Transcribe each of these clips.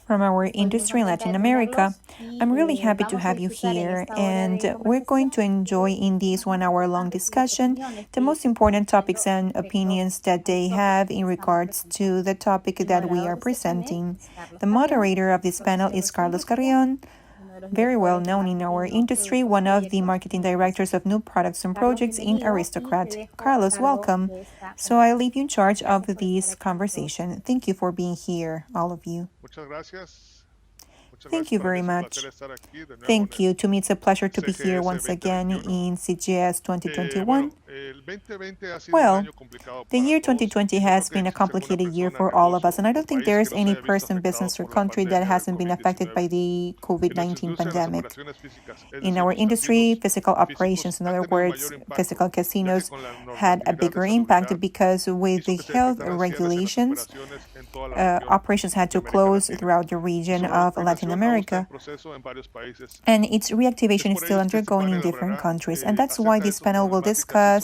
from our industry in Latin America. I'm really happy to have you here, and we're going to enjoy in this 1 hour long discussion the most important topics and opinions that they have in regards to the topic that we are presenting. The moderator of this panel is Carrion, very well known in our industry, one of the marketing directors of new products and projects in Aristocrat. Carlos, welcome. So I leave you in charge of this conversation. Thank you for being here, all of you. Thank you very much. Thank you. To me, it's a pleasure to be here once again in CGS 2021. Well, the year 2020 has been a complicated year for all of us, and I don't think there's any person, business, or country that hasn't been affected by the COVID-19 pandemic. In our industry, physical operations, in other words, physical casinos, had a bigger impact because with the health regulations, operations had to close throughout the region of Latin America, and its reactivation is still undergoing in different countries. And that's why this panel will discuss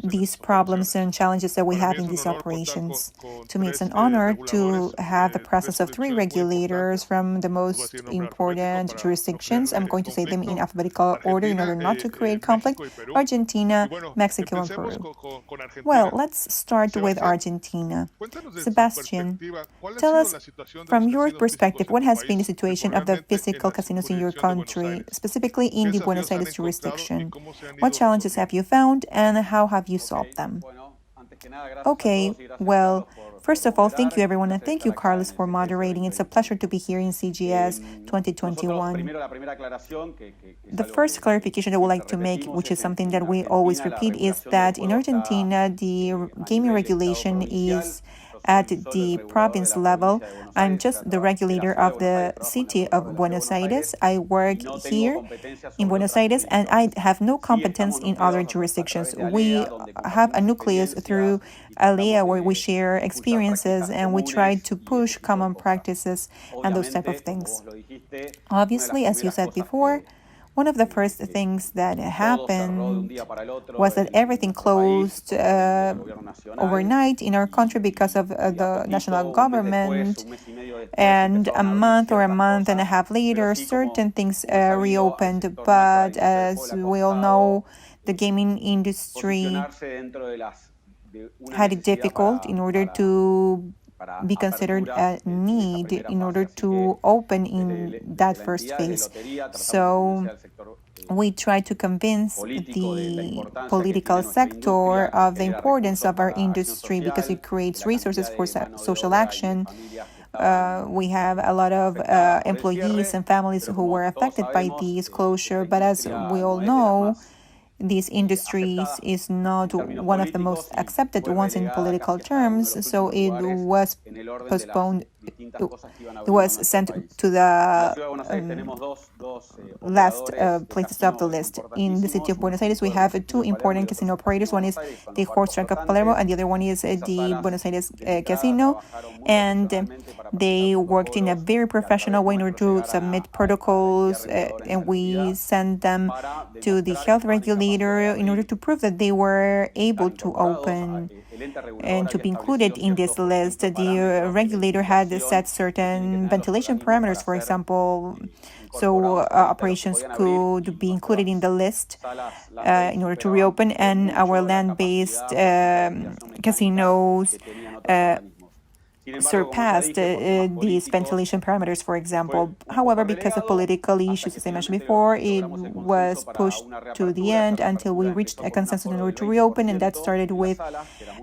these problems and challenges that we have in these operations. To me, it's an honor to have the presence of 3 regulators from the most important jurisdictions. I'm going to say them in alphabetical order in order not to create conflict: Argentina, Mexico, and Peru. Well, let's start with Argentina. Sebastián, tell us, from your perspective, what has been the situation of the physical casinos in your country, specifically in the Buenos Aires jurisdiction? What challenges have you found, and how have you solved them? Okay, well, first of all, thank you everyone, and thank you, Carlos, for moderating. It's a pleasure to be here in CGS 2021. The first clarification I would like to make, which is something that we always repeat, is that in Argentina, the gaming regulation is at the province level. I'm just the regulator of the city of Buenos Aires. I work here in Buenos Aires, and I have no competence in other jurisdictions. We have a nucleus through ALEA where we share experiences and we try to push common practices and those type of things. Obviously, as you said before, one of the first things that happened was that everything closed overnight in our country because of the national government, and a month and a half later, certain things reopened. But as we all know, the gaming industry had it difficult in order to be considered a need in order to open in that first phase. So we try to convince the political sector of the importance of our industry because it creates resources for social action. We have a lot of employees and families who were affected by this closure, but as we all know, these industries is not one of the most accepted ones in political terms, so it was postponed. It was sent to the last places of the list. In the city of Buenos Aires, we have 2 important casino operators. One is the Horse Track of Palermo, and the other one is the Buenos Aires Casino. And they worked in a very professional way in order to submit protocols, and we sent them to the health regulator in order to prove that they were able to open and to be included in this list. The regulator had set certain ventilation parameters, for example, so operations could be included in the list in order to reopen, and our land-based casinos surpassed these ventilation parameters, for example. However, because of political issues, as I mentioned before, it was pushed to the end until we reached a consensus in order to reopen, and that started with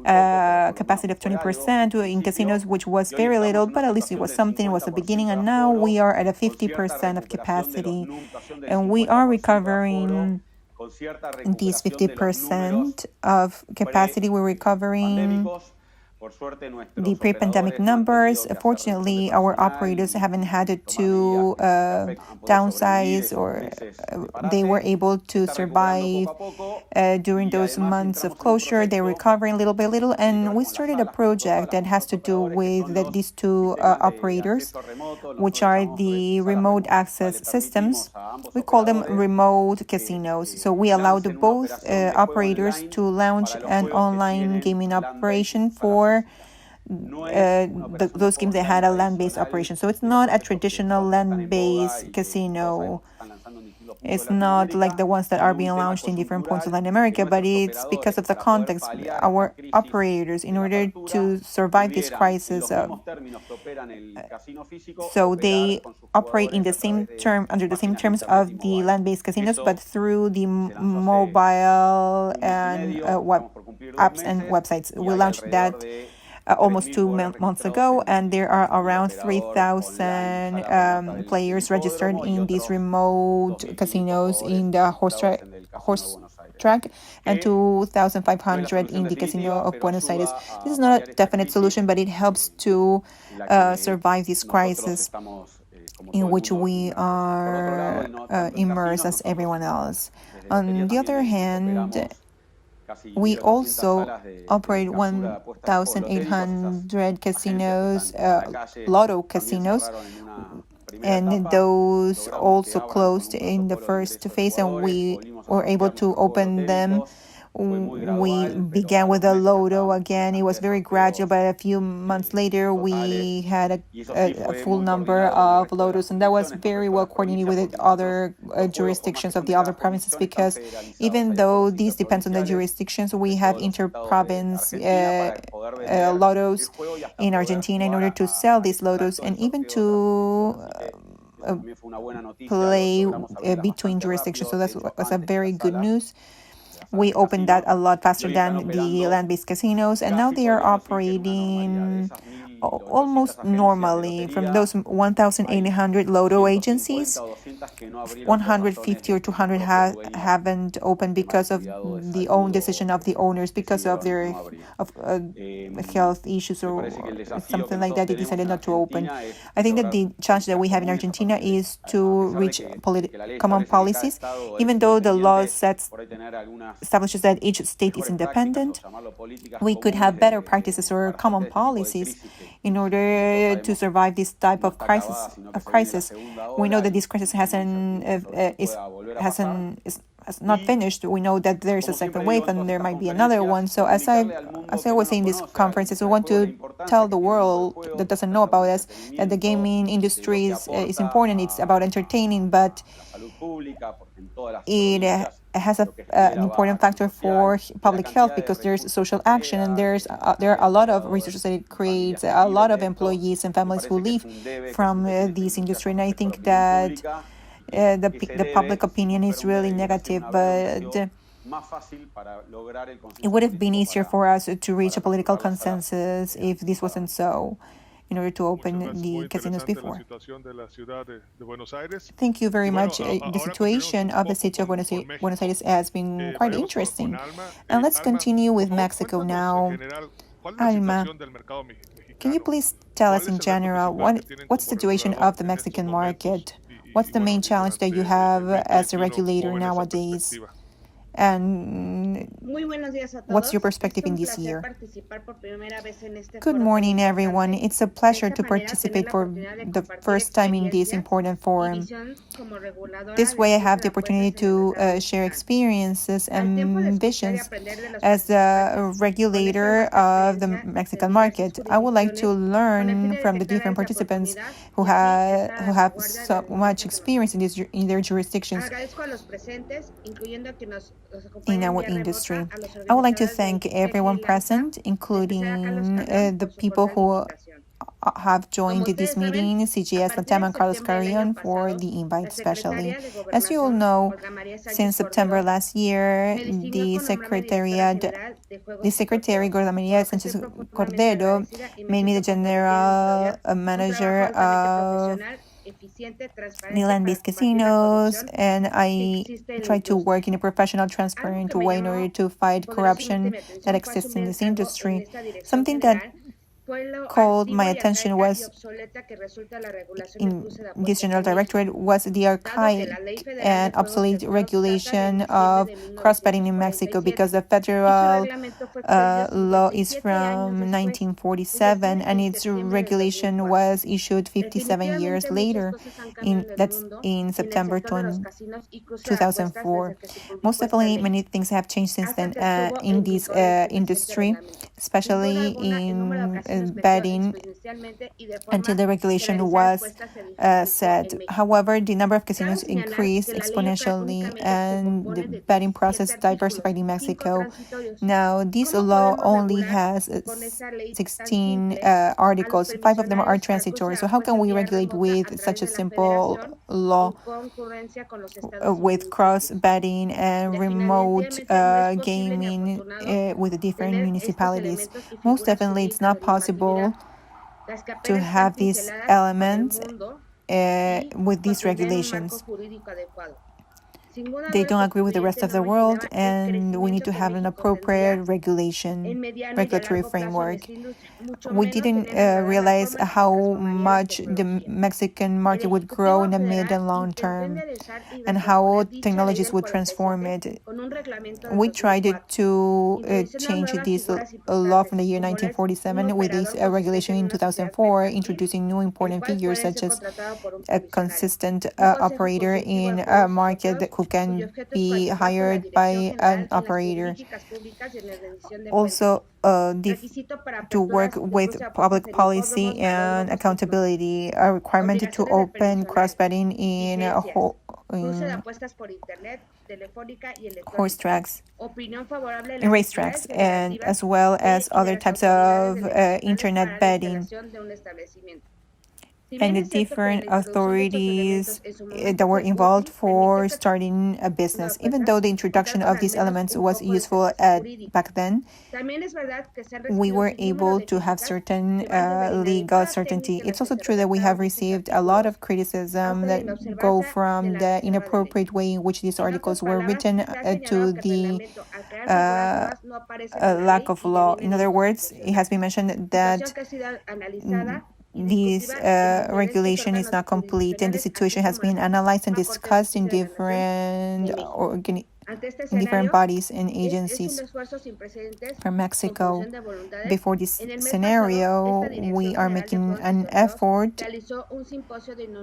a capacity of 20% in casinos, which was very little, but at least it was something, it was the beginning, and now we are at a 50% of capacity, and we are recovering these 50% of capacity. We're recovering the pre-pandemic numbers. Fortunately, our operators haven't had to downsize, or they were able to survive during those months of closure. They're recovering little by little, and we started a project that has to do with these 2 operators, which are the remote access systems. We call them remote casinos. So we allowed both operators to launch an online gaming operation for those games that had a land-based operation. So it's not a traditional land-based casino. It's not like the ones that are being launched in different points of Latin America, but it's because of the context. Our operators, in order to survive this crisis, so they operate in the same under the same terms of the land-based casinos, but through the mobile and web apps and websites. We launched that almost 2 months ago, and there are around 3,000 players registered in these remote casinos in the horse track and 2,500 in the casino of Buenos Aires. This is not a definite solution, but it helps to survive this crisis in which we are immersed as everyone else. On the other hand, we also operate 1,800 casinos, lotto casinos, and those also closed in the first phase, and we were able to open them. We began with a lotto again. It was very gradual, but a few months later, we had a full number of lottos, and that was very well coordinated with the other jurisdictions of the other provinces, because even though this depends on the jurisdictions, we have inter-province lottos in Argentina in order to sell these lottos and even to play between jurisdictions. So that's a very good news. We opened that a lot faster than the land-based casinos, and now they are operating almost normally. From those 1,800 Lotto agencies, 150 or 200 haven't opened because of the own decision of the owners, because of their health issues or something like that. They decided not to open. I think that the challenge that we have in Argentina is to reach common policies. Even though the law establishes that each state is independent, we could have better practices or common policies in order to survive this type of crisis. We know that this crisis has not finished. We know that there is a second wave and there might be another one. So as I was saying in these conferences, we want to tell the world that doesn't know about us that the gaming industry is important. It's about entertaining, but it has an important factor for public health, because there's social action, and there are a lot of resources that it creates, a lot of employees and families who live from this industry. And I think that the public opinion is really negative, but it would have been easier for us to reach a political consensus if this wasn't so, in order to open the casinos before. Thank you very much. The situation of the city of Buenos Aires has been quite interesting. And let's continue with Mexico now. Alma, can you please tell us in general what's the situation of the Mexican market? What's the main challenge that you have as a regulator nowadays? And what's your perspective in this year? Good morning, everyone. It's a pleasure to participate for the first time in this important forum. This way I have the opportunity to share experiences and visions as a regulator of the Mexican market. I would like to learn from the different participants who have so much experience in their jurisdictions in our industry. I would like to thank everyone present, including the people who have joined this meeting, CGS, LATAM, and Carlos Carrion, for the invite especially. As you all know, since September last year, the Secretary, Gorda Maria Sanchez Cordero, made me the General Manager of the land-based casinos, and I try to work in a professional, transparent way in order to fight corruption that exists in this industry. Something that called my attention was in this general directorate was the archaic and obsolete regulation of cross-betting in Mexico, because the federal law is from 1947 and its regulation was issued 57 years later. That's in September 2004. Most definitely, many things have changed since then in this industry, especially in betting until the regulation was set. However, the number of casinos increased exponentially and the betting process diversified in Mexico. Now, this law only has 16 articles. 5 of them are transitory. So how can we regulate with such a simple law with cross betting and remote gaming with different municipalities? Most definitely, it's not possible to have these elements with these regulations. They don't agree with the rest of the world, and we need to have an appropriate regulatory framework. We didn't realize how much the Mexican market would grow in the mid and long term and how technologies would transform it. We tried to change this law from the year 1947 with this regulation in 2004, introducing new important figures such as a consistent operator in a market who can be hired by an operator. Also, to work with public policy and accountability, a requirement to open cross-betting in horse tracks, in racetracks, and as well as other types of internet betting. And the different authorities that were involved for starting a business. Even though the introduction of these elements was useful back then, we were able to have certain legal certainty. It's also true that we have received a lot of criticism that go from the inappropriate way in which these articles were written to the lack of law. In other words, it has been mentioned that this regulation is not complete, and the situation has been analyzed and discussed in different bodies and agencies from Mexico. Before this scenario, we are making an effort,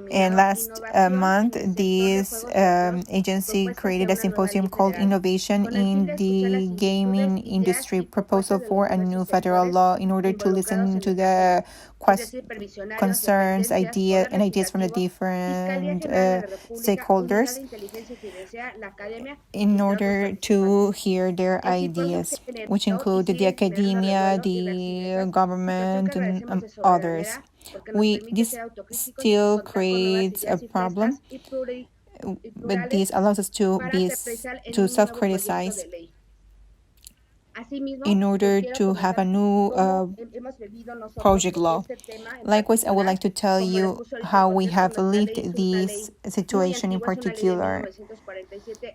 and last month this agency created a symposium called Innovation in the Gaming Industry, proposal for a new federal law, in order to listen to the concerns, ideas from the different stakeholders in order to hear their ideas, which include the academia, the government, and others. This still creates a problem, but this allows us to self-criticize in order to have a new project law. Likewise, I would like to tell you how we have lived this situation in particular.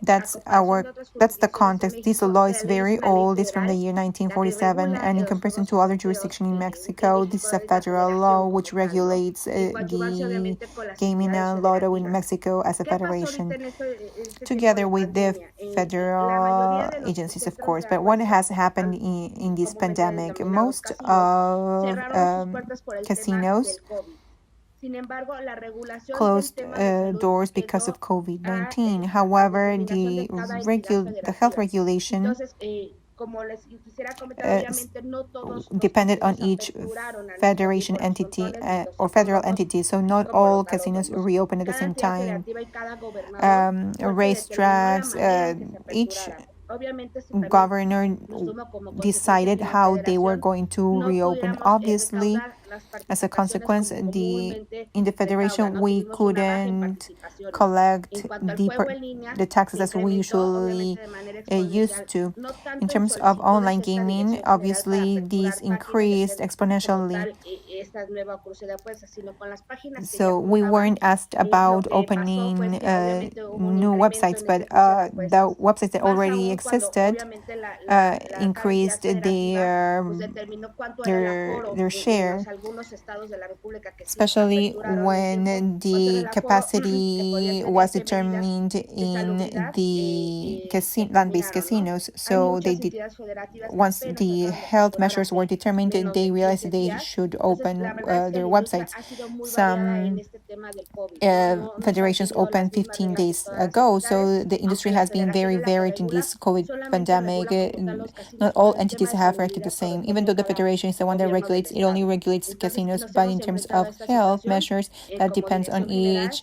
That's the context. This law is very old. It's from the year 1947, and in comparison to other jurisdictions in Mexico, this is a federal law which regulates the gaming and lotto in Mexico as a federation, together with the federal agencies, of course. But what has happened in this pandemic? Most of casinos closed doors because of COVID-19. However, the health regulation depended on each federation entity or federal entity, so not all casinos reopened at the same time. Racetracks, each governor decided how they were going to reopen. Obviously, as a consequence, in the federation, we couldn't collect the taxes as we usually used to. In terms of online gaming, obviously, these increased exponentially. So we weren't asked about opening new websites, but the websites that already existed increased their share. especially when the capacity was determined in the land-based casinos. So they did, once the health measures were determined, they realized they should open their websites. Some federations opened 15 days ago, so the industry has been very varied in this COVID pandemic. Not all entities have reacted the same. Even though the federation is the one that regulates, it only regulates casinos, but in terms of health measures, that depends on each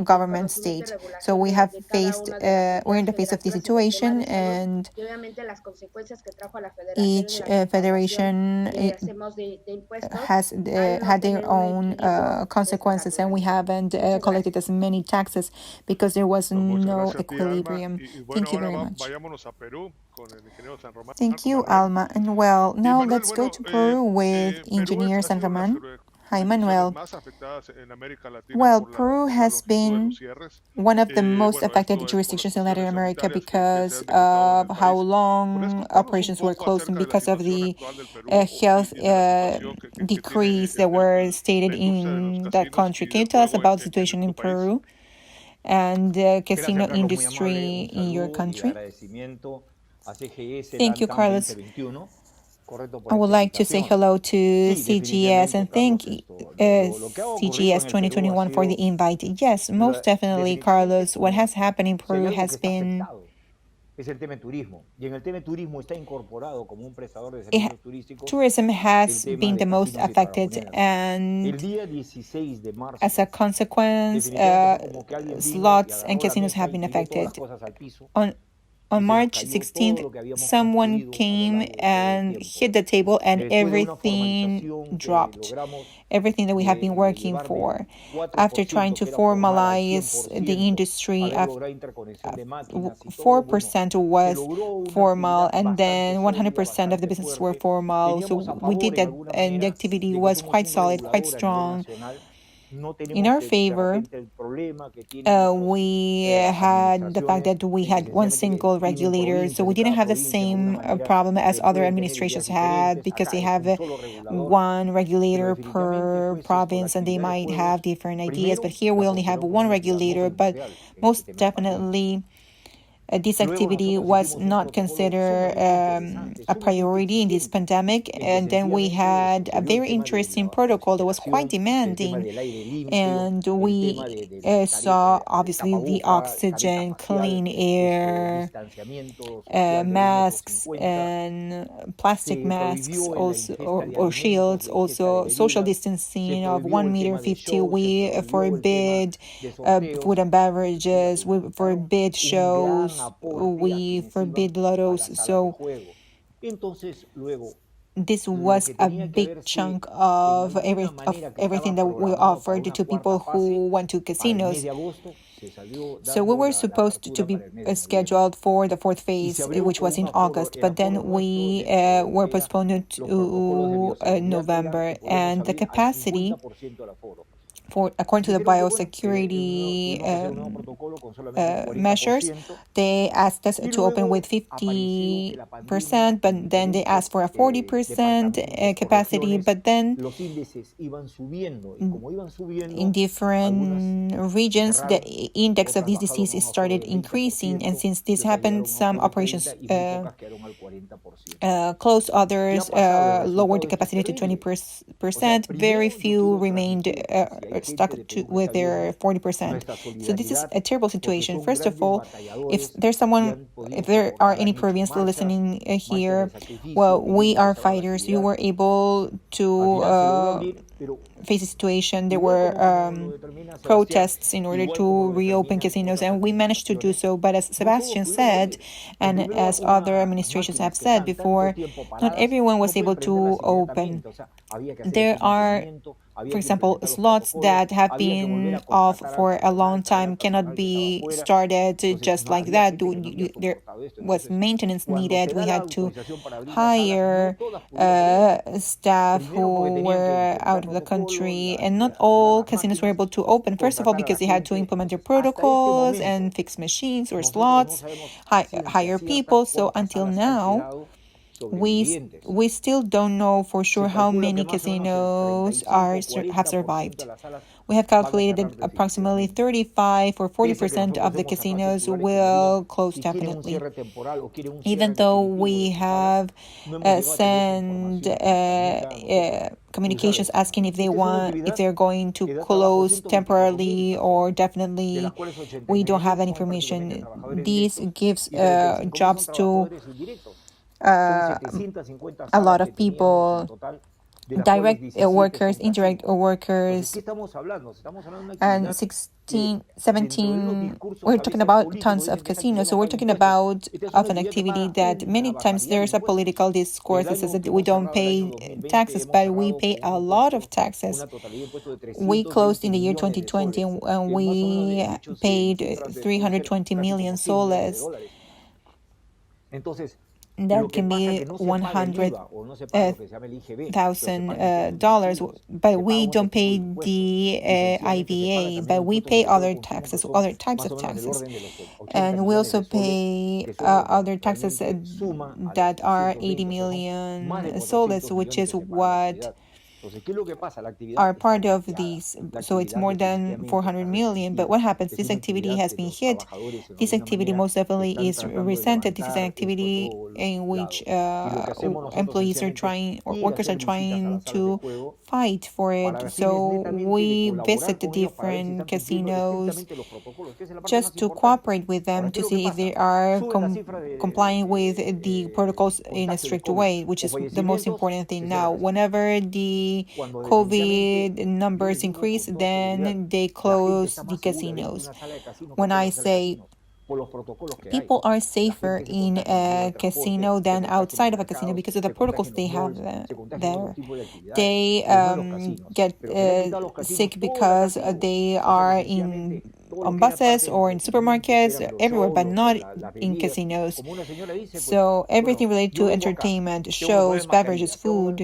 government state. So we have faced, we're in the face of this situation, and each federation has had their own consequences, and we haven't collected as many taxes because there was no equilibrium. Thank you very much. Thank you, Alma. And well, now let's go to Peru with Engineer San Román. Hi, Manuel. Well, Peru has been one of the most affected jurisdictions in Latin America because of how long operations were closed and because of the health decrees that were stated in that country. Can you tell us about the situation in Peru and the casino industry in your country? Thank you, Carlos. I would like to say hello to CGS and thank CGS 2021 for the invite. Yes, most definitely, Carlos. What has happened in Peru has been... tourism has been the most affected, and as a consequence, slots and casinos have been affected. On March 16th, someone came and hit the table and everything dropped. Everything that we have been working for. After trying to formalize the industry, 4% was formal and then 100% of the businesses were formal. So we did that and the activity was quite solid, quite strong. In our favor, we had the fact that we had one single regulator, so we didn't have the same problem as other administrations had because they have one regulator per province and they might have different ideas. But here we only have one regulator, but most definitely this activity was not considered a priority in this pandemic. And then we had a very interesting protocol that was quite demanding. And we saw, obviously, the oxygen, clean air, masks, and plastic masks, also, or shields, also social distancing of 1.50 meters. We forbid food and beverages, we forbid shows, we forbid lottos. So this was a big chunk of everything that we offered to people who went to casinos. So we were supposed to be scheduled for the fourth phase, which was in August, but then we were postponed to November, and the capacity, according to the biosecurity measures, they asked us to open with 50%, but then they asked for a 40% capacity. But then in different regions, the index of this disease started increasing. And since this happened, some operations closed, others lowered the capacity to 20%. Very few remained stuck with their 40%. So this is a terrible situation. First of all, if there are any Peruvians listening here, well, we are fighters. We were able to face a situation. There were protests in order to reopen casinos, and we managed to do so. But as Sebastián said, and as other administrations have said before, not everyone was able to open. There are, for example, slots that have been off for a long time cannot be started just like that. There was maintenance needed. We had to hire staff who were out of the country, and not all casinos were able to open. First of all, because they had to implement their protocols and fix machines or slots, hire people. So until now, we still don't know for sure how many casinos have survived. We have calculated that approximately 35 or 40% of the casinos will close definitely. Even though we have sent communications asking if they're going to close temporarily or definitely, we don't have that information. This gives jobs to a lot of people, direct workers, indirect workers, and 17, we're talking about tons of casinos. So we're talking about of an activity that many times there's a political discourse that says that we don't pay taxes, but we pay a lot of taxes. We closed in the year 2020 and we paid 320 million soles. That can be $100,000, but we don't pay the IVA, but we pay other taxes, other types of taxes, and we also pay other taxes that are 80 million soles, which is what are part of these. So it's more than 400 million. But what happens? This activity has been hit. This activity most definitely is resented. This is an activity in which employees are trying, or workers are trying to fight for it. So we visit the different casinos just to cooperate with them to see if they are complying with the protocols in a strict way, which is the most important thing now. Whenever the COVID numbers increase, then they close the casinos. When I say people are safer in a casino than outside of a casino because of the protocols they have there. They get sick because they are on buses or in supermarkets, everywhere, but not in casinos. So everything related to entertainment, shows, beverages, food,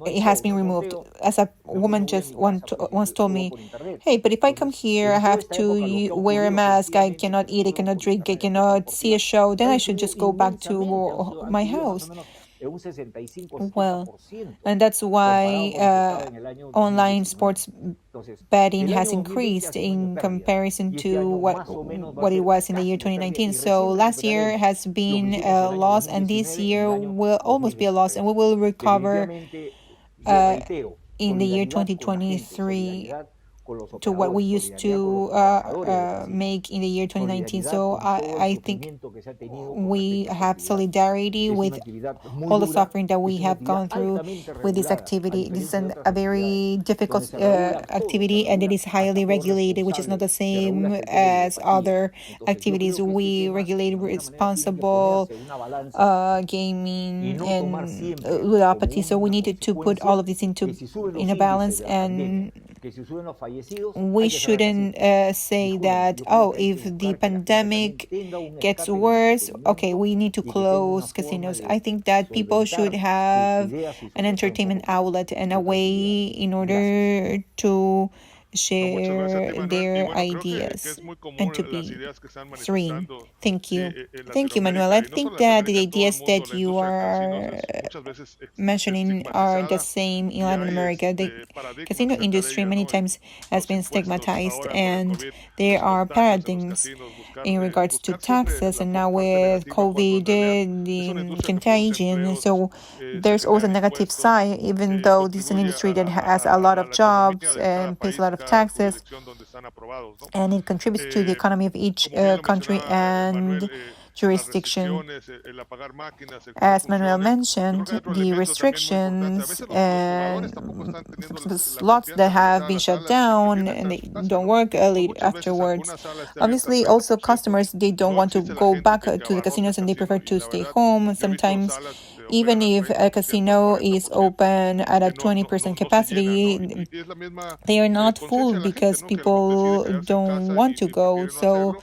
it has been removed. As a woman just once told me, hey, but if I come here, I have to wear a mask, I cannot eat, I cannot drink, I cannot see a show, then I should just go back to my house. Well, and that's why online sports betting has increased in comparison to what it was in the year 2019. So last year has been a loss, and this year will almost be a loss, and we will recover in the year 2023 to what we used to make in the year 2019. So I think we have solidarity with all the suffering that we have gone through with this activity. This is a very difficult activity, and it is highly regulated, which is not the same as other activities. We regulate responsible gaming and ludopathy. So we needed to put all of this in a balance, and we shouldn't say that, oh, if the pandemic gets worse, okay, we need to close casinos. I think that people should have an entertainment outlet and a way in order to share their ideas and to be serene. Thank you. Thank you, Manuel. I think that the ideas that you are mentioning are the same in Latin America. The casino industry many times has been stigmatized, and there are paradigms in regards to taxes, and now with COVID, the contagion. So there's also a negative side, even though this is an industry that has a lot of jobs and pays a lot of taxes, and it contributes to the economy of each country and jurisdiction. As Manuel mentioned, the restrictions and slots that have been shut down and they don't work afterwards. Obviously, also customers, they don't want to go back to the casinos and they prefer to stay home. Sometimes, even if a casino is open at a 20% capacity, they are not full because people don't want to go. So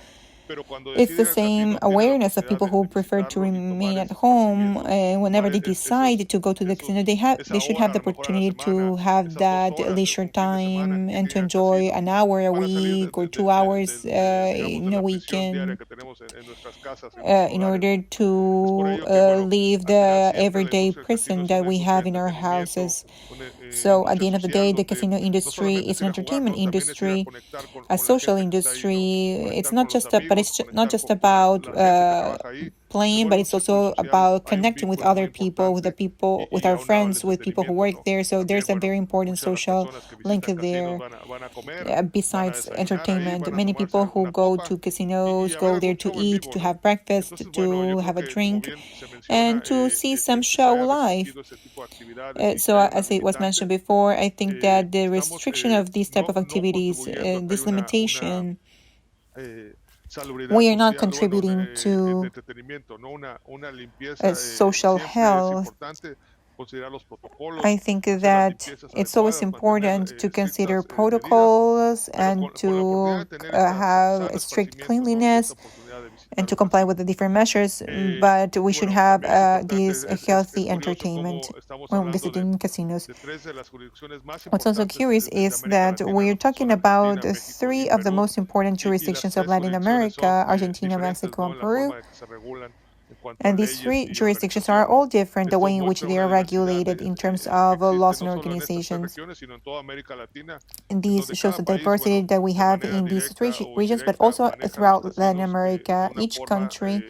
It's the same awareness of people who prefer to remain at home. Whenever they decide to go to the casino, they should have the opportunity to have that leisure time and to enjoy an hour a week or 2 hours in a weekend in order to leave the everyday prison that we have in our houses. So at the end of the day, the casino industry is an entertainment industry, a social industry. It's not just not just about playing, but it's also about connecting with other people, with our friends, with people who work there. So there's a very important social link there. Besides entertainment, many people who go to casinos go there to eat, to have breakfast, to have a drink, and to see some show live. So as it was mentioned before, I think that the restriction of these type of activities, this limitation, we are not contributing to social health. I think that it's always important to consider protocols and to have a strict cleanliness and to comply with the different measures, but we should have this healthy entertainment when visiting casinos. What's also curious is that we're talking about 3 of the most important jurisdictions of Latin America: Argentina, Mexico, and Peru. And these 3 jurisdictions are all different, the way in which they are regulated in terms of laws and organizations. And this shows the diversity that we have in these 3 regions, but also throughout Latin America. Each country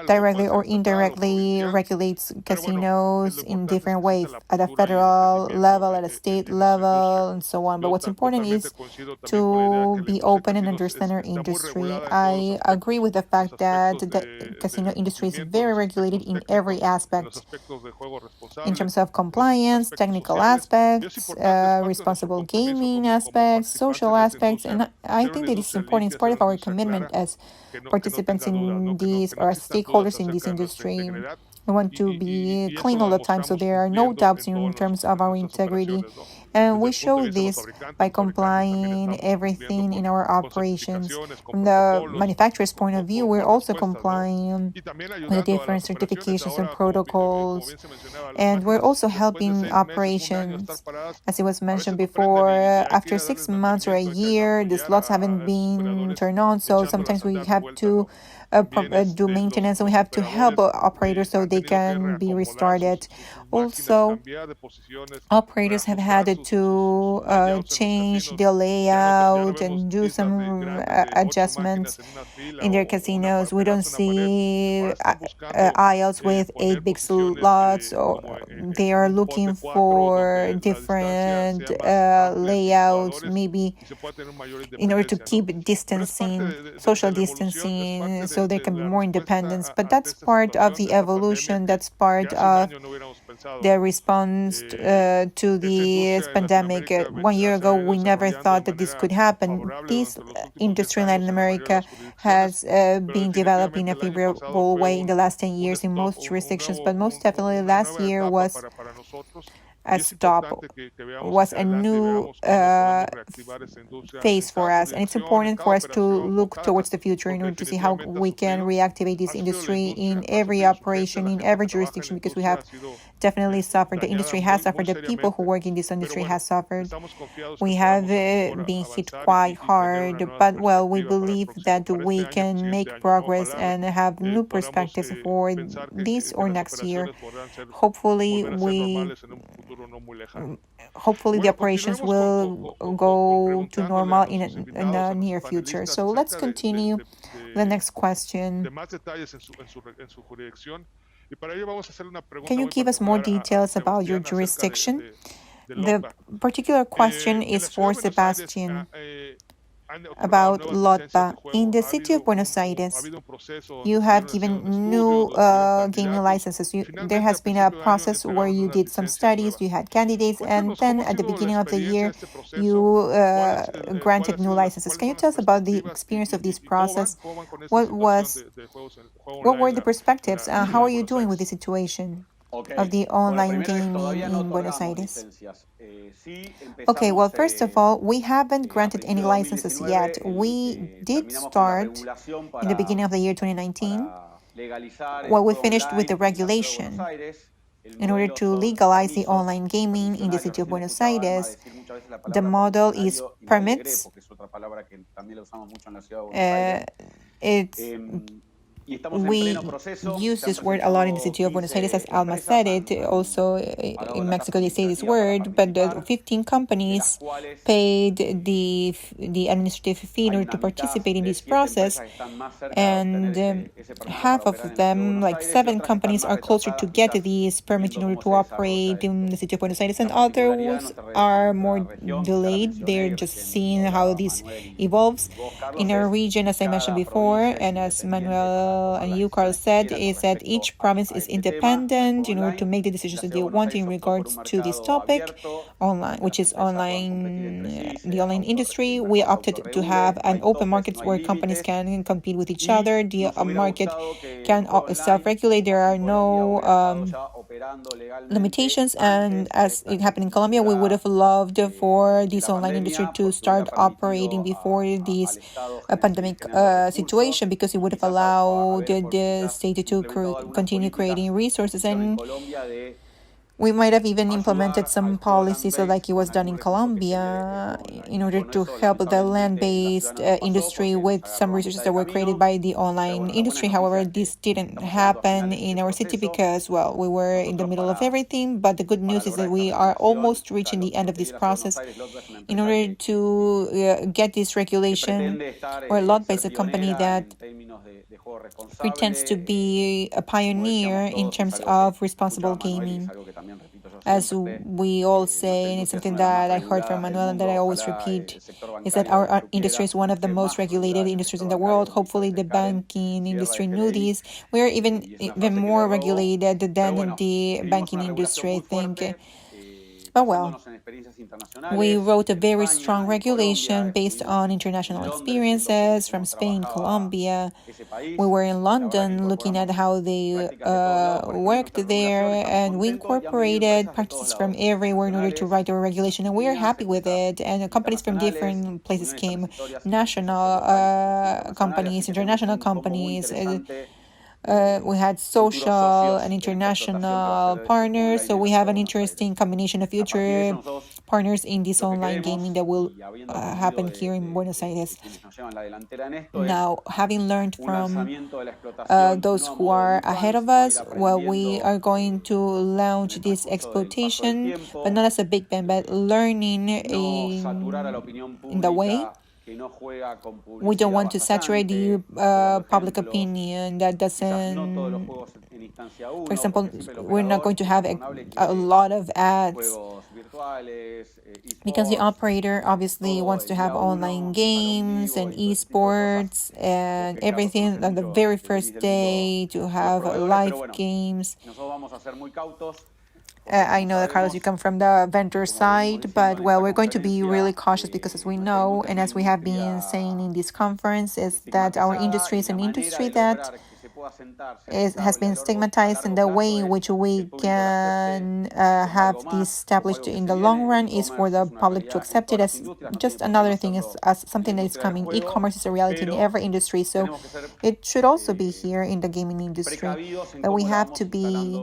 directly or indirectly regulates casinos in different ways, at a federal level, at a state level, and so on. But what's important is to be open and understand our industry. I agree with the fact that the casino industry is very regulated in every aspect, in terms of compliance, technical aspects, responsible gaming aspects, social aspects, and I think that it's important. It's part of our commitment as participants in these or as stakeholders in this industry. We want to be clean all the time, so there are no doubts in terms of our integrity. And we show this by complying everything in our operations. From the manufacturer's point of view, we're also complying with the different certifications and protocols. And we're also helping operations. As it was mentioned before, after 6 months or a year, the slots haven't been turned on, so sometimes we have to do maintenance, and we have to help operators so they can be restarted. Also, operators have had to change the layout and do some adjustments in their casinos. We don't see aisles with 8 big slots, or they are looking for different layouts, maybe in order to keep distancing, social distancing, so there can be more independence. But that's part of the evolution, that's part of the response to this pandemic. 1 year ago, we never thought that this could happen. This industry in Latin America has been developed in a favorable way in the last 10 years in most jurisdictions, but most definitely last year was a stop, was a new phase for us. And it's important for us to look towards the future in order to see how we can reactivate this industry in every operation, in every jurisdiction, because we have definitely suffered. The industry has suffered. The people who work in this industry has suffered. We have been hit quite hard, but well, we believe that we can make progress and have new perspectives for this or next year. Hopefully, the operations will go to normal in the near future. So let's continue the next question. Can you give us more details about your jurisdiction? The particular question is for Sebastián about LOTBA. In the city of Buenos Aires, you have given new gaming licenses. There has been a process where you did some studies, you had candidates, and then at the beginning of the year, you granted new licenses. Can you tell us about the experience of this process? What were the perspectives? How are you doing with the situation? of the online gaming in Buenos Aires? Okay, well, first of all, we haven't granted any licenses yet. We did start in the beginning of the year 2019. Well, we finished with the regulation in order to legalize the online gaming in the city of Buenos Aires. The model is permits. We use this word a lot in the city of Buenos Aires, as Alma said it. Also, in Mexico, they say this word, but the 15 companies paid the administrative fee in order to participate in this process, and half of them, like 7 companies, are closer to get these permits in order to operate in the city of Buenos Aires, and others are more delayed. They're just seeing how this evolves. In our region, as I mentioned before, and as Manuel and you, Carl, said, is that each province is independent in order to make the decisions that they want in regards to this topic, online, which is online, the online industry. We opted to have an open market where companies can compete with each other. The market can self-regulate. There are no limitations, and as it happened in Colombia, we would have loved for this online industry to start operating before this pandemic situation, because it would have allowed the state to continue creating resources, and we might have even implemented some policies like it was done in Colombia in order to help the land-based industry with some resources that were created by the online industry. However, this didn't happen in our city because, well, we were in the middle of everything. But the good news is that we are almost reaching the end of this process. In order to get this regulation, or LOTBA is a company that pretends to be a pioneer in terms of responsible gaming. As we all say, and it's something that I heard from Manuel and that I always repeat, is that our industry is one of the most regulated industries in the world. Hopefully the banking industry knew this. We are even more regulated than the banking industry, I think. But well, we wrote a very strong regulation based on international experiences from Spain, Colombia. We were in London looking at how they worked there, and we incorporated practices from everywhere in order to write our regulation, and we are happy with it. And companies from different places came, national companies, international companies. We had social and international partners, so we have an interesting combination of future partners in this online gaming that will happen here in Buenos Aires. Now, having learned from those who are ahead of us, well, we are going to launch this exploitation, but not as a big bang, but learning in the way. We don't want to saturate the public opinion that doesn't, for example, we're not going to have a lot of ads, because the operator obviously wants to have online games and esports and everything on the very first day, to have live games. I know that, Carlos, you come from the vendor side, but, well, we're going to be really cautious because, as we know, and as we have been saying in this conference, is that our industry is an industry that has been stigmatized, and the way in which we can have this established in the long run is for the public to accept it as just another thing, as something that is coming. E-commerce is a reality in every industry, so it should also be here in the gaming industry. But we have to be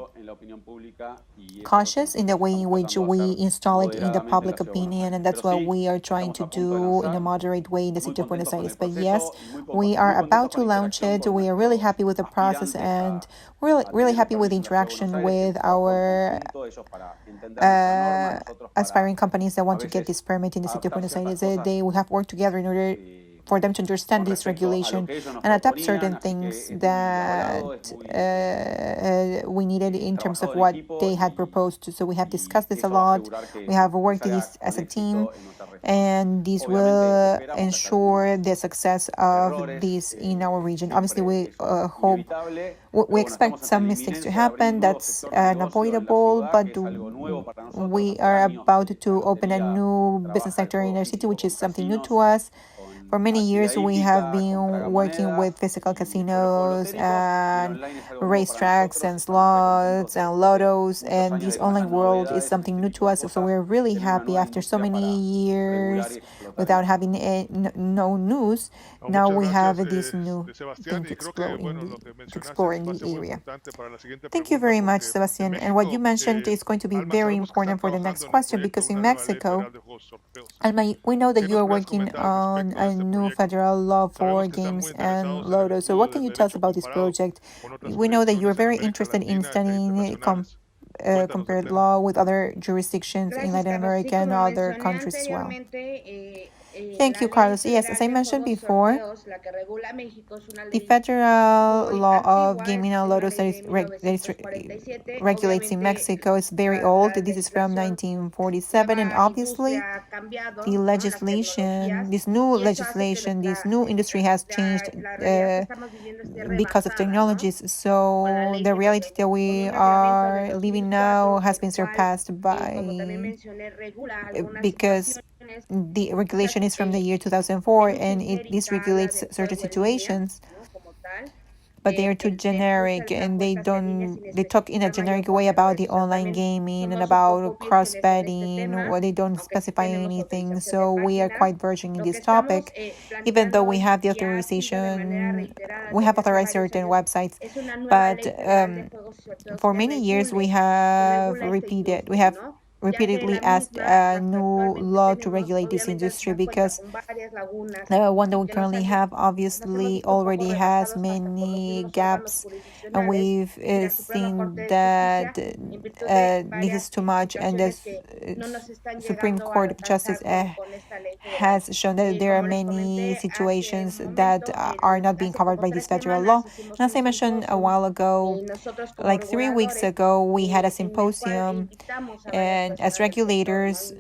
cautious in the way in which we install it in the public opinion, and that's what we are trying to do in a moderate way in the city of Buenos Aires. But yes, we are about to launch it. We are really happy with the process, and really happy with the interaction with our aspiring companies that want to get this permit in the city of Buenos Aires. They will have worked together in order for them to understand this regulation and adapt certain things that we needed in terms of what they had proposed. So we have discussed this a lot. We have worked this as a team, and this will ensure the success of this in our region. Obviously, we expect some mistakes to happen. That's unavoidable, but we are about to open a new business sector in our city, which is something new to us. For many years, we have been working with physical casinos and racetracks and slots and lottos, and this online world is something new to us. So we're really happy after so many years without having no news. Now we have this new thing to explore in the area. Thank you very much, Sebastián. And what you mentioned is going to be very important for the next question, because in Mexico, Alma, we know that you are working on a new federal law for games and lotto. So what can you tell us about this project? We know that you're very interested in studying compared law with other jurisdictions in Latin America and other countries as well. Thank you, Carlos. Yes, as I mentioned before, the federal law of gaming and lottos regulates in Mexico is very old. This is from 1947, and obviously the legislation, this new industry has changed because of technologies. So the reality that we are living now has been surpassed because the regulation is from the year 2004, and this regulates certain situations, but they are too generic, and they talk in a generic way about the online gaming and about cross betting, or they don't specify anything. So we are quite verging in this topic, even though we have the authorization, we have authorized certain websites, but for many years we have repeatedly asked a new law to regulate this industry, because the one that we currently have obviously already has many gaps, and we've seen that this is too much, and the Supreme Court of Justice has shown that there are many situations that are not being covered by this federal law. And as I mentioned a while ago, like 3 weeks ago, we had a symposium, and as regulators,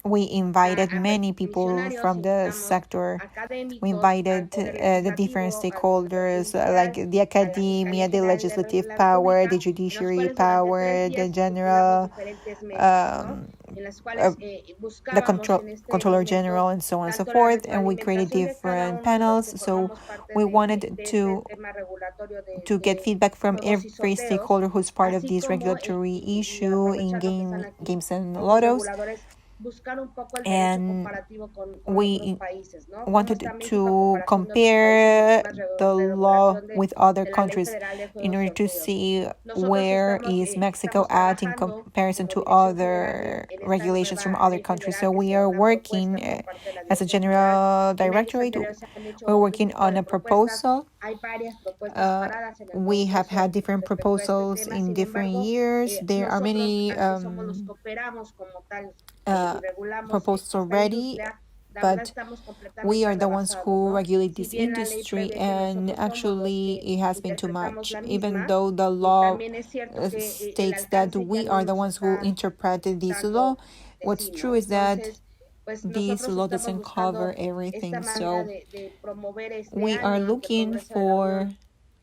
we invited many people from the sector. We invited the different stakeholders, like the academia, the legislative power, the judiciary power, the general, the controller general, and so on and so forth. And we created different panels. So we wanted to get feedback from every stakeholder who's part of this regulatory issue in games and lottos. And we wanted to compare the law with other countries in order to see where is Mexico at in comparison to other regulations from other countries. So we are working as a general directorate. We're working on a proposal. We have had different proposals in different years. There are many proposals already, but we are the ones who regulate this industry, and actually it has been too much. Even though the law states that we are the ones who interpreted this law, what's true is that this law doesn't cover everything. So we are looking for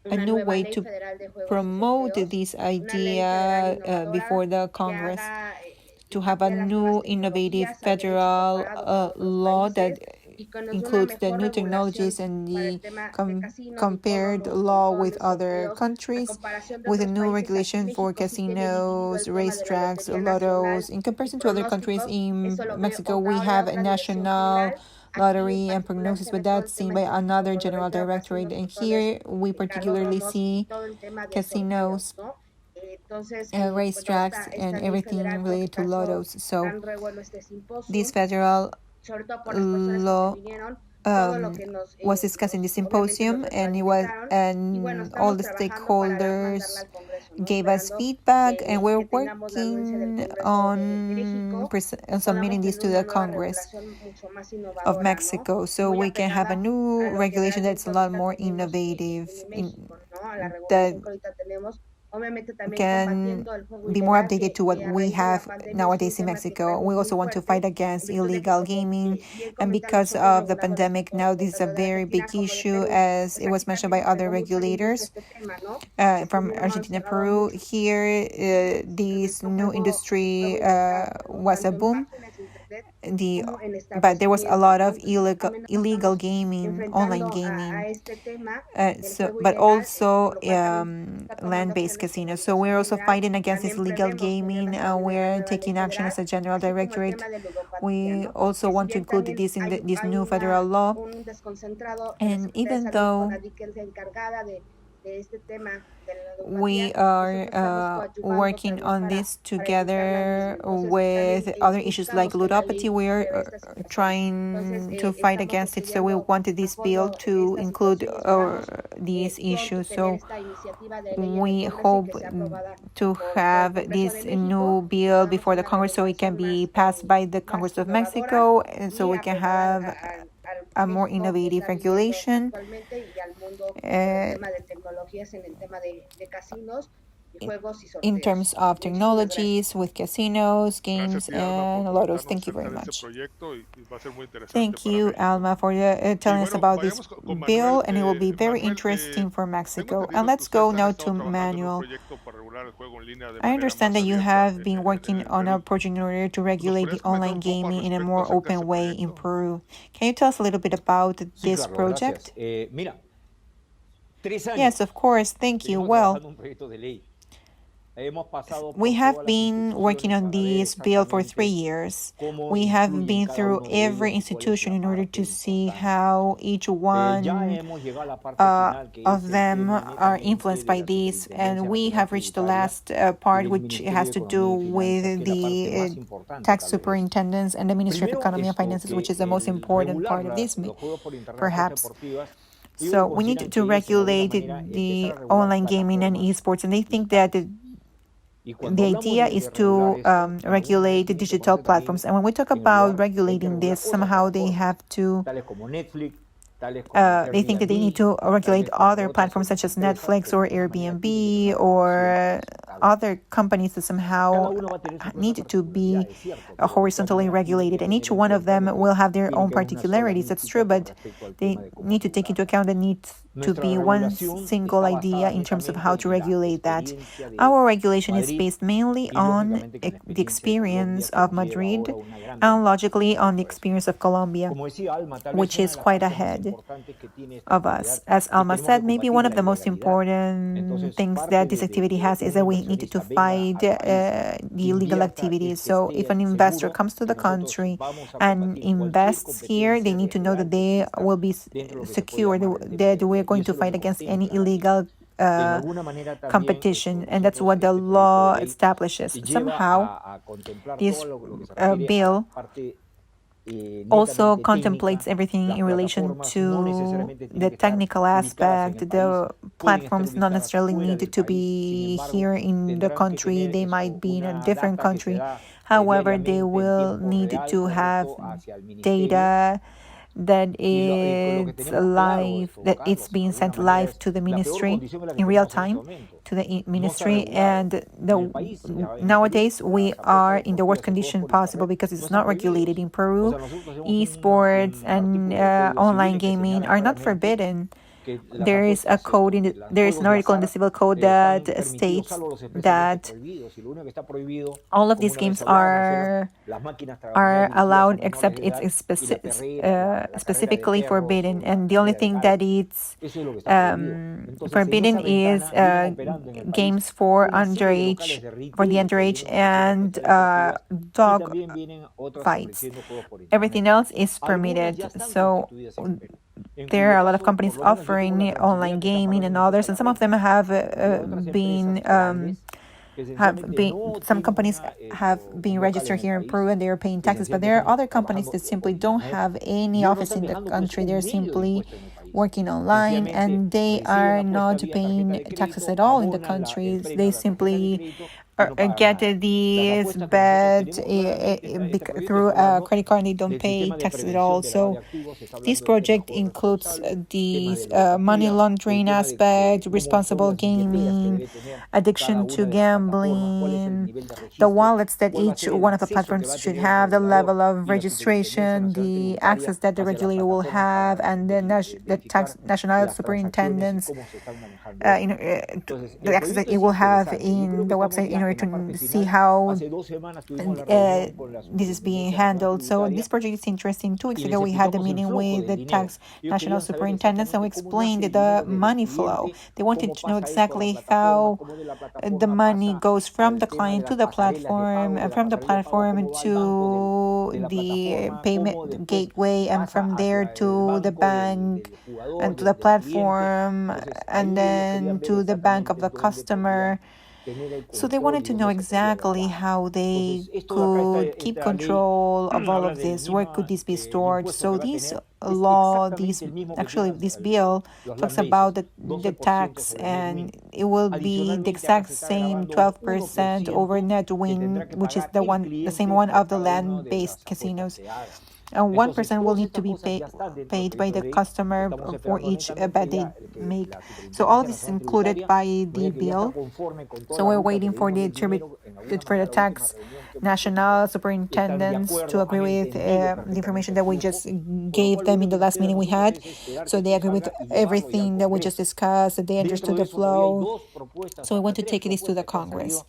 a new way to promote this idea before the Congress, to have a new innovative federal law that includes the new technologies and the compared law with other countries, with a new regulation for casinos, racetracks, lottos. In comparison to other countries, in Mexico we have a national lottery and prognosis, but that's seen by another general directorate, and here we particularly see casinos, racetracks, and everything related to lottos. So this federal law was discussed in the symposium, and all the stakeholders gave us feedback, and we're working on submitting this to the Congress of Mexico, so we can have a new regulation that's a lot more innovative, that can be more updated to what we have nowadays in Mexico. We also want to fight against illegal gaming, and because of the pandemic, now this is a very big issue, as it was mentioned by other regulators from Argentina, Peru. Here, this new industry was a boom, but there was a lot of illegal gaming, online gaming, but also land-based casinos. So we're also fighting against this illegal gaming. We're taking action as a general directorate. We also want to include this in this new federal law. And even though we are working on this together with other issues like ludopathy, we're trying to fight against it. So we wanted this bill to include these issues. So we hope to have this new bill before the Congress so it can be passed by the Congress of Mexico, and so we can have a more innovative regulation in terms of technologies with casinos, games, and lottos. Thank you very much. Thank you, Alma, for telling us about this bill, and it will be very interesting for Mexico. And let's go now to Manuel. I understand that you have been working on a project in order to regulate the online gaming in a more open way in Peru. Can you tell us a little bit about this project? Yes, of course. Thank you. Well, we have been working on this bill for 3 years. We have been through every institution in order to see how each one of them are influenced by this. And we have reached the last part, which has to do with the tax superintendents and the Ministry of Economy and Finances, which is the most important part of this, perhaps. So we need to regulate the online gaming and esports, and they think that the idea is to regulate the digital platforms. And when we talk about regulating this, somehow they have to, they think that they need to regulate other platforms such as Netflix or Airbnb or other companies that somehow need to be horizontally regulated. And each one of them will have their own particularities. That's true, but they need to take into account the need to be one single idea in terms of how to regulate that. Our regulation is based mainly on the experience of Madrid and logically on the experience of Colombia, which is quite ahead of us. As Alma said, maybe one of the most important things that this activity has is that we need to fight the illegal activities. So if an investor comes to the country and invests here, they need to know that they will be secure, that we're going to fight against any illegal competition, and that's what the law establishes. Somehow, this bill also contemplates everything in relation to the technical aspect. The platforms not necessarily need to be here in the country. They might be in a different country. However, they will need to have data that it's live, that it's being sent live to the ministry in real time, to the ministry. And nowadays we are in the worst condition possible because it's not regulated in Peru. Esports and online gaming are not forbidden. There is a code there is an article in the civil code that states that all of these games are allowed except it's specifically forbidden, and the only thing that it's forbidden is games for the underage and dog fights. Everything else is permitted. So there are a lot of companies offering online gaming and others, and some of them some companies have been registered here in Peru and they are paying taxes, but there are other companies that simply don't have any office in the country. They're simply working online and they are not paying taxes at all in the country. They simply get these bad through a credit card and they don't pay taxes at all. So this project includes these money laundering aspect, responsible gaming, addiction to gambling, the wallets that each one of the platforms should have, the level of registration, the access that the regulator will have, and the national superintendents, the access that it will have in the website in order order to see how this is being handled. So this project is interesting. 2 weeks ago, we had a meeting with the tax national superintendents, and we explained the money flow. They wanted to know exactly how the money goes from the client to the platform, and from the platform to the payment gateway, and from there to the bank, and to the platform, and then to the bank of the customer. So they wanted to know exactly how they could keep control of all of this. Where could this be stored? So this bill talks about the tax, and it will be the exact same 12% over net win, which is the same one of the land-based casinos. And 1% will need to be paid by the customer for each bet they make. So all this is included by the bill. So we're waiting for the tax national superintendents to agree with the information that we just gave them in the last meeting we had. So they agree with everything that we just discussed, that they understood the flow. So we want to take this to the Congress.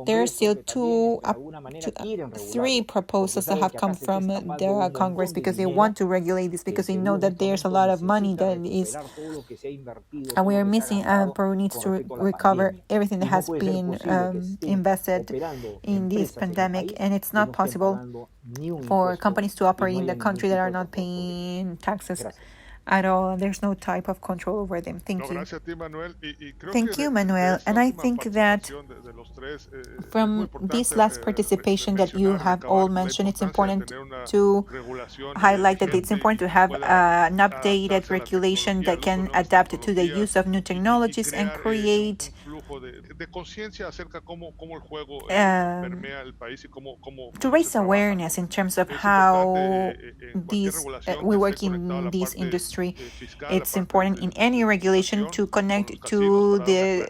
There are still 3 proposals that have come from the Congress, because they want to regulate this, because they know that there's a lot of money that is, and we are missing, and Peru needs to recover everything that has been invested in this pandemic, and it's not possible for companies to operate in the country that are not paying taxes at all, and there's no type of control over them. Thank you. Thank you, Manuel. And I think that from this last participation that you have all mentioned, it's important to highlight that it's important to have an updated regulation that can adapt to the use of new technologies and create to raise awareness in terms of how we work in this industry. It's important in any regulation to connect to the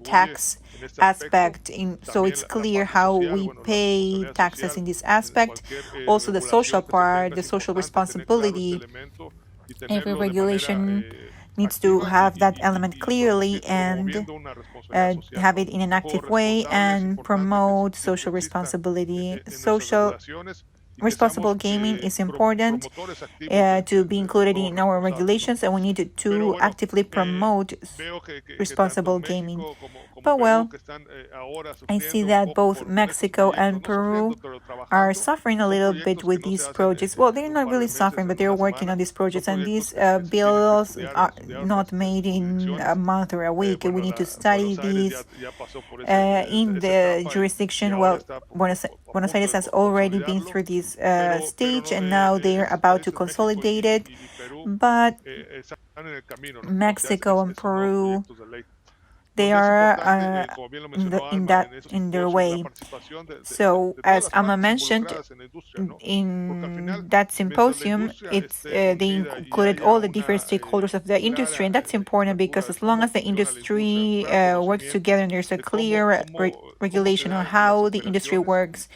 tax aspect, so it's clear how we pay taxes in this aspect. Also the social part, the social responsibility. Every regulation needs to have that element clearly and have it in an active way and promote social responsibility. Social responsible gaming is important to be included in our regulations, and we need to actively promote responsible gaming. But well, I see that both Mexico and Peru are suffering a little bit with these projects. Well, they're not really suffering, but they're working on these projects, and these bills are not made in a month or a week. We need to study these in the jurisdiction. Well, Buenos Aires has already been through this stage, and now they're about to consolidate it. But Mexico and Peru, they are in their way. So, as Alma mentioned, in that symposium, they included all the different stakeholders of the industry, and that's important because as long as the industry works together and there's a clear regulation on how the industry works,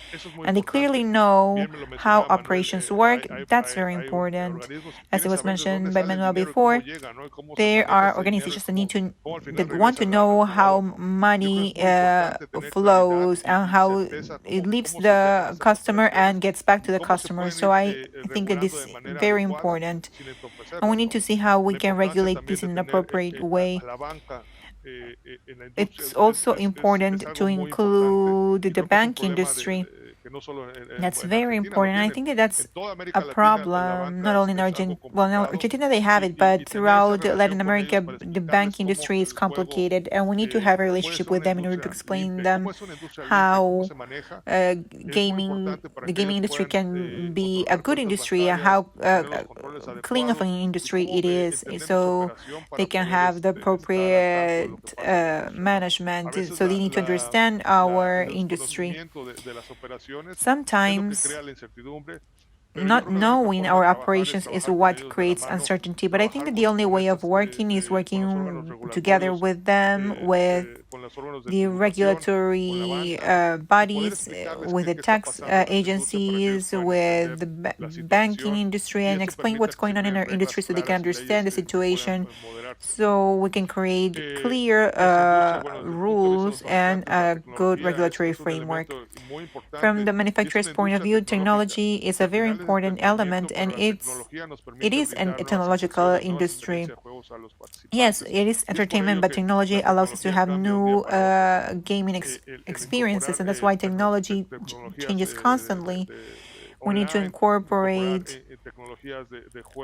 and they clearly know how operations work, that's very important. As it was mentioned by Manuel before, there are organizations that want to know how money flows and how it leaves the customer and gets back to the customer. So I think that this is very important, and we need to see how we can regulate this in an appropriate way. It's also important to include the bank industry. That's very important. I think that that's a problem, not only in Argentina. Well, in Argentina they have it, but throughout Latin America, the bank industry is complicated, and we need to have a relationship with them in order to explain them how the gaming industry can be a good industry and how clean of an industry it is, so they can have the appropriate management. So they need to understand our industry. Sometimes not knowing our operations is what creates uncertainty, but I think that the only way of working is working together with them, with the regulatory bodies, with the tax agencies, with the banking industry, and explain what's going on in our industry so they can understand the situation, so we can create clear rules and a good regulatory framework. From the manufacturer's point of view, technology is a very important element, and it is a technological industry. Yes, it is entertainment, but technology allows us to have new gaming experiences, and that's why technology changes constantly. We need to incorporate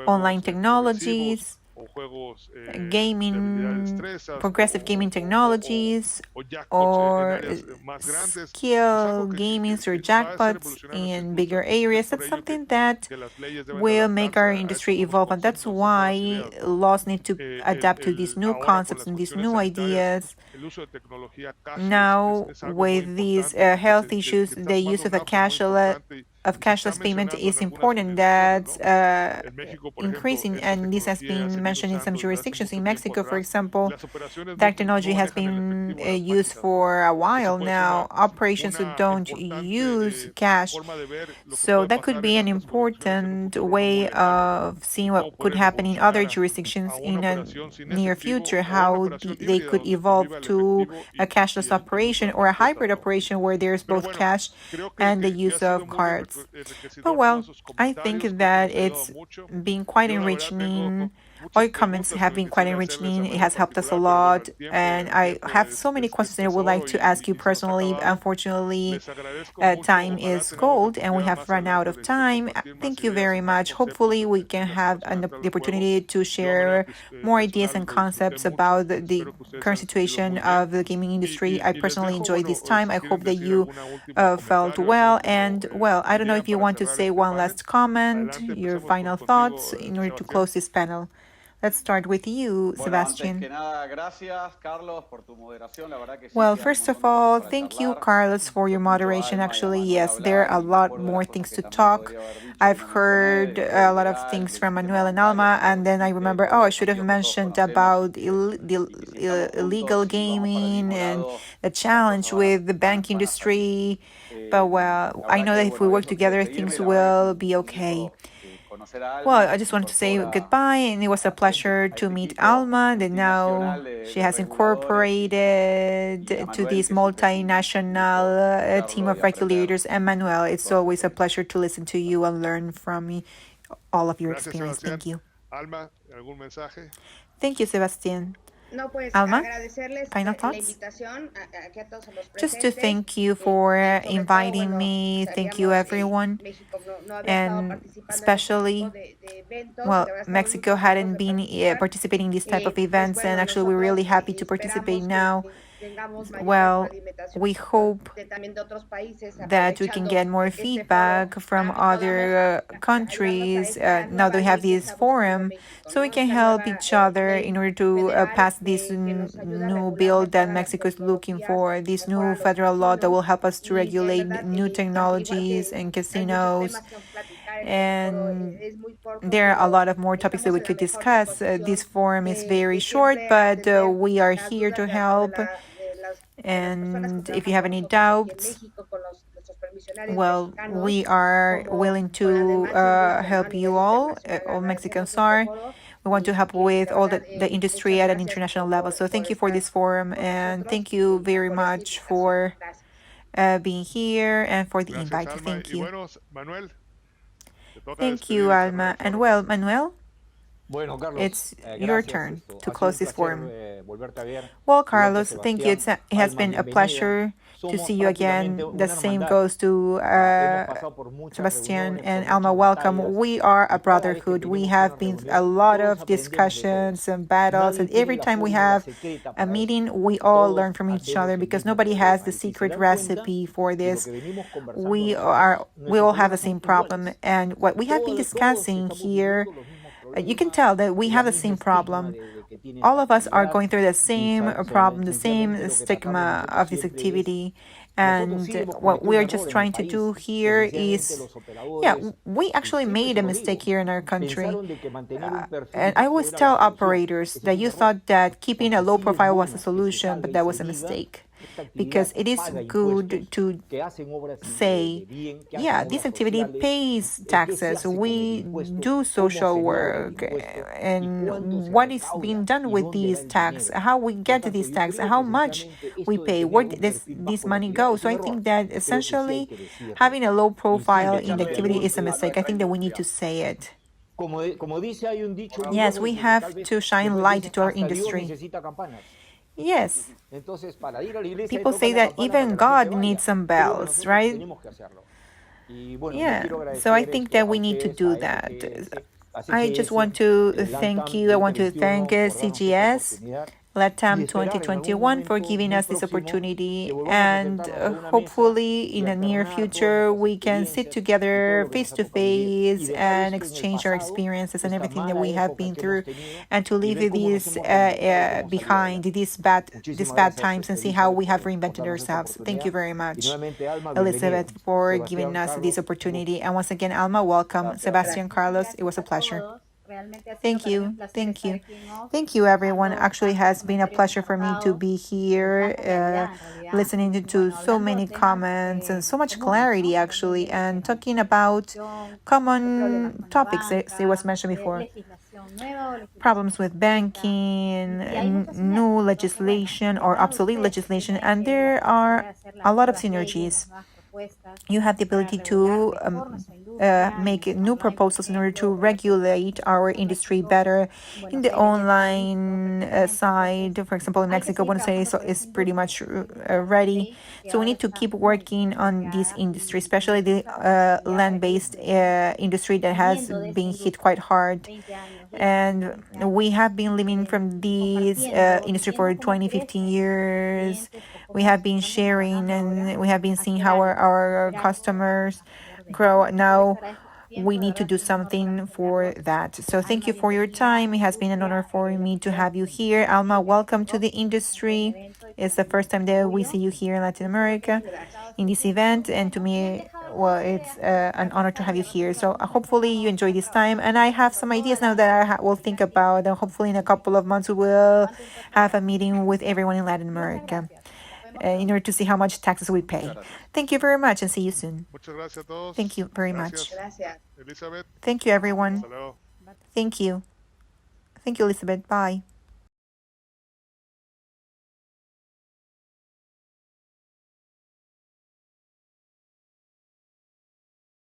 online technologies, gaming, progressive gaming technologies, or skill gaming through jackpots in bigger areas. That's something that will make our industry evolve, and that's why laws need to adapt to these new concepts and these new ideas. Now, with these health issues, the use of cashless payment is important. That's increasing, and this has been mentioned in some jurisdictions. In Mexico, for example, that technology has been used for a while now. Operations who don't use cash, so that could be an important way of seeing what could happen in other jurisdictions in a near future, how they could evolve to a cashless operation or a hybrid operation where there's both cash and the use of cards. But well, I think that it's been quite enriching. All your comments have been quite enriching. It has helped us a lot. And I have so many questions that I would like to ask you personally. Unfortunately, time is gold and we have run out of time. Thank you very much. Hopefully, we can have the opportunity to share more ideas and concepts about the current situation of the gaming industry. I personally enjoyed this time. I hope that you felt well. And well, I don't know if you want to say one last comment, your final thoughts in order to close this panel. Let's start with you, Sebastián. Well, first of all, thank you, Carlos, for your moderation. Actually, yes, there are a lot more things to talk. I've heard a lot of things from Manuel and Alma, and then I remember, I should have mentioned about illegal gaming and the challenge with the bank industry. But well, I know that if we work together, things will be okay. Well, I just wanted to say goodbye, and it was a pleasure to meet Alma, that now she has incorporated to this multinational team of regulators, and Manuel. It's always a pleasure to listen to you and learn from all of your experience. Thank you. Thank you, Sebastián. Alma, final thoughts? Just to thank you for inviting me. Thank you, everyone. And especially, well, Mexico hadn't been participating in this type of events, and actually we're really happy to participate now. Well, we hope that we can get more feedback from other countries now that we have this forum, so we can help each other in order to pass this new bill that Mexico is looking for, this new federal law that will help us to regulate new technologies and casinos. And there are a lot of more topics that we could discuss. This forum is very short, but we are here to help. And if you have any doubts, well, we are willing to help you all Mexicans are. We want to help with all the industry at an international level. So thank you for this forum, and thank you very much for being here and for the invite. Thank you. Thank you, Alma. And well, Manuel, it's your turn to close this forum. Well, Carlos, thank you. It has been a pleasure to see you again. The same goes to Sebastián and Alma. Welcome. We are a brotherhood. We have been a lot of discussions and battles, and every time we have a meeting, we all learn from each other because nobody has the secret recipe for this. We all have the same problem, and what we have been discussing here, you can tell that we have the same problem. All of us are going through the same problem, the same stigma of this activity. And what we're just trying to do here is, we actually made a mistake here in our country. And I always tell operators that you thought that keeping a low profile was a solution, but that was a mistake. Because it is good to say, this activity pays taxes, we do social work, and what is being done with these tax, how we get these tax, how much we pay, where does this money go? So I think that essentially having a low profile in the activity is a mistake. I think that we need to say it. Yes, we have to shine light to our industry. Yes. People say that even God needs some bells, right? Yeah. So I think that we need to do that. I just want to thank you. I want to thank CGS, LATAM 2021 for giving us this opportunity, and hopefully in the near future we can sit together face to face and exchange our experiences and everything that we have been through, and to leave these behind, these bad times, and see how we have reinvented ourselves. Thank you very much, Elizabeth, for giving us this opportunity. And once again, Alma, welcome. Sebastián, Carlos, it was a pleasure. Thank you. Thank you. Thank you, everyone. Actually, has been a pleasure for me to be here, listening to so many comments and so much clarity, actually, and talking about common topics, as it was mentioned before. Problems with banking, new legislation or obsolete legislation, and there are a lot of synergies. You have the ability to make new proposals in order to regulate our industry better in the online side. For example, in Mexico, Buenos Aires is pretty much ready. So we need to keep working on this industry, especially the land-based industry that has been hit quite hard. And we have been living from this industry for 20, 15 years. We have been sharing and we have been seeing how our customers grow. Now we need to do something for that. So thank you for your time. It has been an honor for me to have you here. Alma, welcome to the industry. It's the first time that we see you here in Latin America in this event. And to me, well, it's an honor to have you here. So hopefully you enjoy this time. And I have some ideas now that I will think about. And hopefully in a couple of months we will have a meeting with everyone in Latin America in order to see how much taxes we pay. Thank you very much and see you soon. Thank you very much. Thank you, everyone. Thank you. Thank you, Elizabeth. Bye.